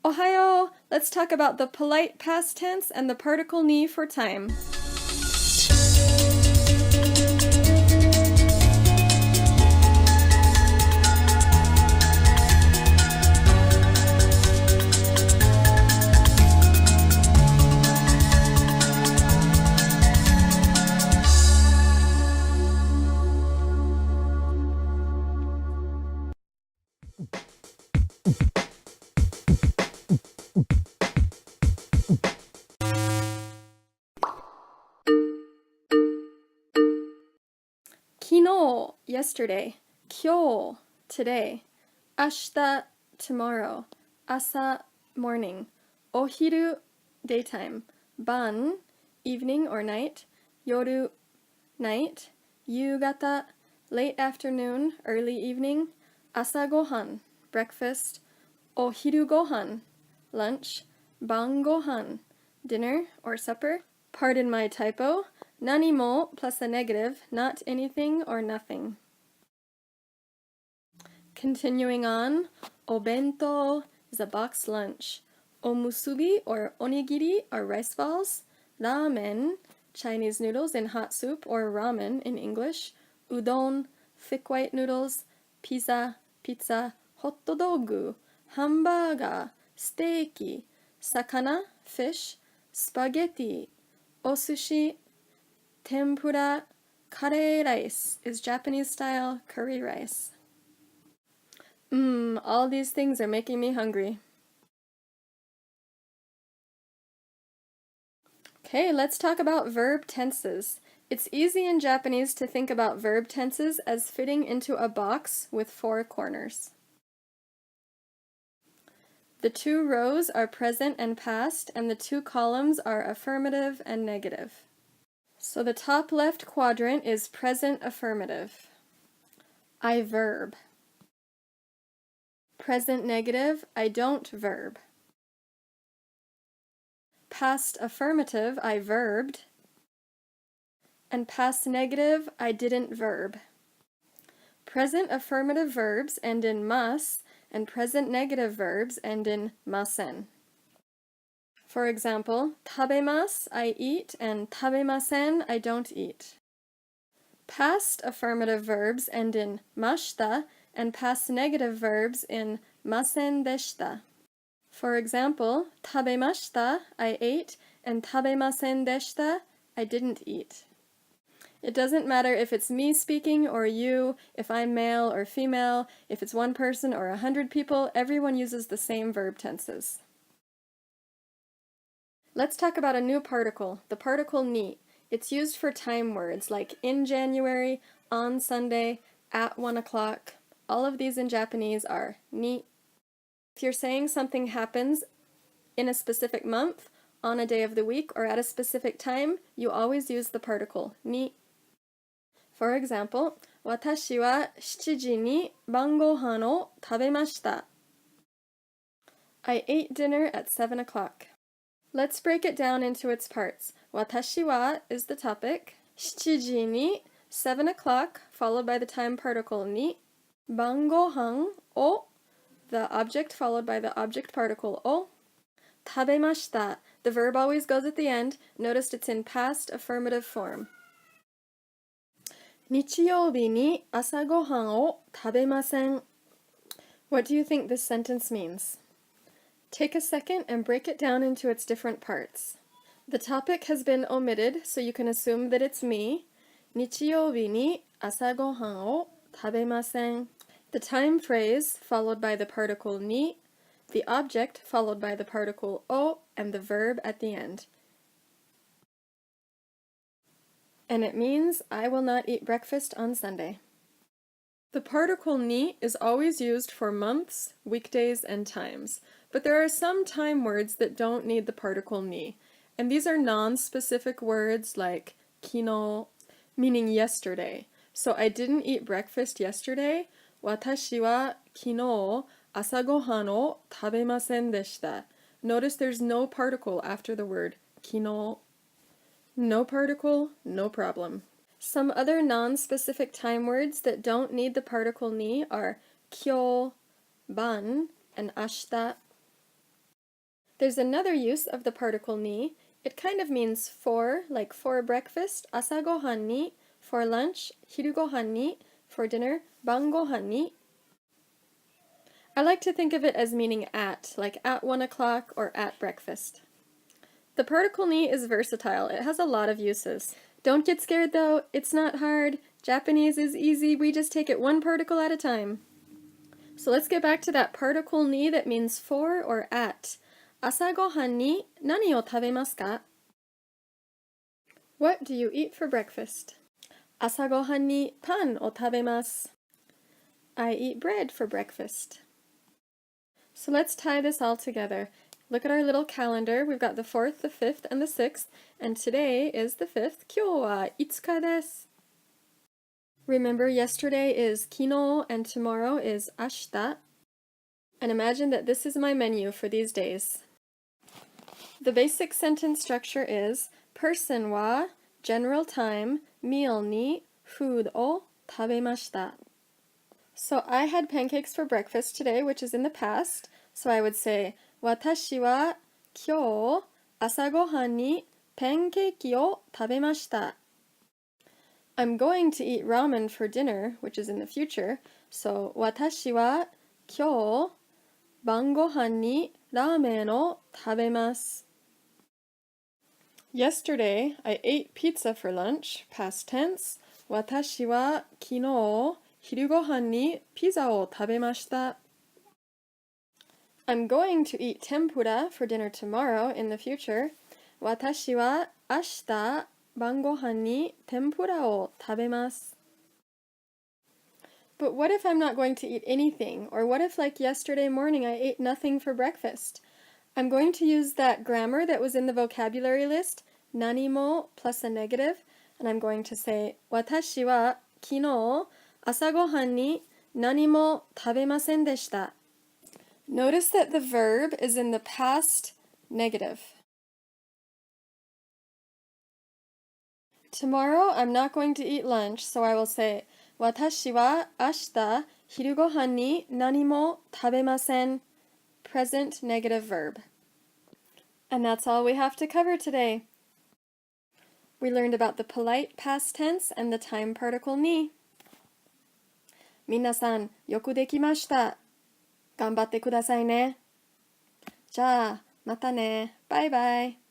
Ohayo! Let's talk about the polite past tense and the particle ni for time. Kino, yesterday. Kyo, today. Ashita, tomorrow. Asa, morning. Ohiru, daytime. Ban, evening or night. Yoru, night. Yugata, late afternoon, early evening. Asa gohan, breakfast. Ohiru gohan, lunch. Ban gohan, dinner or supper. Pardon my typo. Nani mo plus a negative, not anything or nothing. Continuing on, obento is a box lunch. Omusubi or onigiri are rice balls. Ramen, Chinese noodles in hot soup or ramen in English. Udon, thick white noodles. Pizza, hot dog, hamburger, steak, sakana, fish. Spaghetti, osushi, tempura, kare rice is Japanese-style curry rice. All these things are making me hungry. Okay, let's talk about verb tenses. It's easy in Japanese to think about verb tenses as fitting into a box with 4 corners. The 2 rows are present and past, and the 2 columns are affirmative and negative. So the top left quadrant is present affirmative. I verb. Present negative, I don't verb. Past affirmative, I verbed. And past negative, I didn't verb. Present affirmative verbs end in mas, and present negative verbs end in masen. For example, tabemasu, I eat, and tabemasen, I don't eat. Past affirmative verbs end in mashita, and past negative verbs in masen deshita. For example, tabemashita, I ate, and tabemasen deshita, I didn't eat. It doesn't matter if it's me speaking or you, if I'm male or female, if it's one person or 100 people, everyone uses the same verb tenses. Let's talk about a new particle, the particle ni. It's used for time words like in January, on Sunday, at 1 o'clock. All of these in Japanese are ni. If you're saying something happens in a specific month, on a day of the week, or at a specific time, you always use the particle ni. For example, 私は7時に晩ご飯を食べました. I ate dinner at 7 o'clock. Let's break it down into its parts. 私は is the topic. 7時に 7 o'clock, followed by the time particle ni. 晩ご飯を the object followed by the object particle o. 食べました the verb always goes at the end. Notice it's in past affirmative form. 日曜日に朝ごはんを食べません. What do you think this sentence means? Take a second and break it down into its different parts. The topic has been omitted, so you can assume that it's me. 日曜日に朝ごはんを食べません. The time phrase, followed by the particle ni, the object, followed by the particle o, and the verb at the end. And it means, I will not eat breakfast on Sunday. The particle ni is always used for months, weekdays, and times, but there are some time words that don't need the particle ni, and these are non-specific words like kino, meaning yesterday. So I didn't eat breakfast yesterday. 私は昨日朝ごはんを食べませんでした. Notice there's no particle after the word 昨日. No particle, no problem. Some other non-specific time words that don't need the particle ni are kyo, ban, and ashita. There's another use of the particle ni. It kind of means for, like for breakfast, asa gohan ni, for lunch, hiru gohan ni, for dinner, ban gohan ni. I like to think of it as meaning at, like at 1 o'clock or at breakfast. The particle ni is versatile. It has a lot of uses. Don't get scared though, it's not hard. Japanese is easy, we just take it one particle at a time. So let's get back to that particle ni that means for or at. Asa gohan ni nani o tabemasu ka? What do you eat for breakfast? Asa gohan ni pan o tabemasu. I eat bread for breakfast. So let's tie this all together. Look at our little calendar. We've got the 4th, the 5th, and the 6th, and today is the 5th. 今日は5日です. Remember, yesterday is kino and tomorrow is ashita. And imagine that this is my menu for these days. The basic sentence structure is person wa general time meal ni food o tabemashita. So I had pancakes for breakfast today, which is in the past. So I would say 私は今日朝ごはんにパンケーキを食べました. I'm going to eat ramen for dinner, which is in the future. So 私は今日晩ごはんにラーメンを食べます. Yesterday, I ate pizza for lunch, past tense. 私は昨日昼ごはんにピザを食べました. I'm going to eat tempura for dinner tomorrow in the future. 私は明日晩ごはんに天ぷらを食べます. But what if I'm not going to eat anything? Or what if, like yesterday morning, I ate nothing for breakfast? I'm going to use that grammar that was in the vocabulary list, 何も plus a negative, and I'm going to say 私は昨日朝ごはんに何も食べませんでした. Notice that the verb is in the past negative. Tomorrow I'm not going to eat lunch, so I will say 私は明日昼ごはんに何も食べません. Present negative verb. And that's all we have to cover today. We learned about the polite past tense and the time particle ni. 皆さん、よくできました。頑張ってくださいね。じゃあ、またね。バイバイ。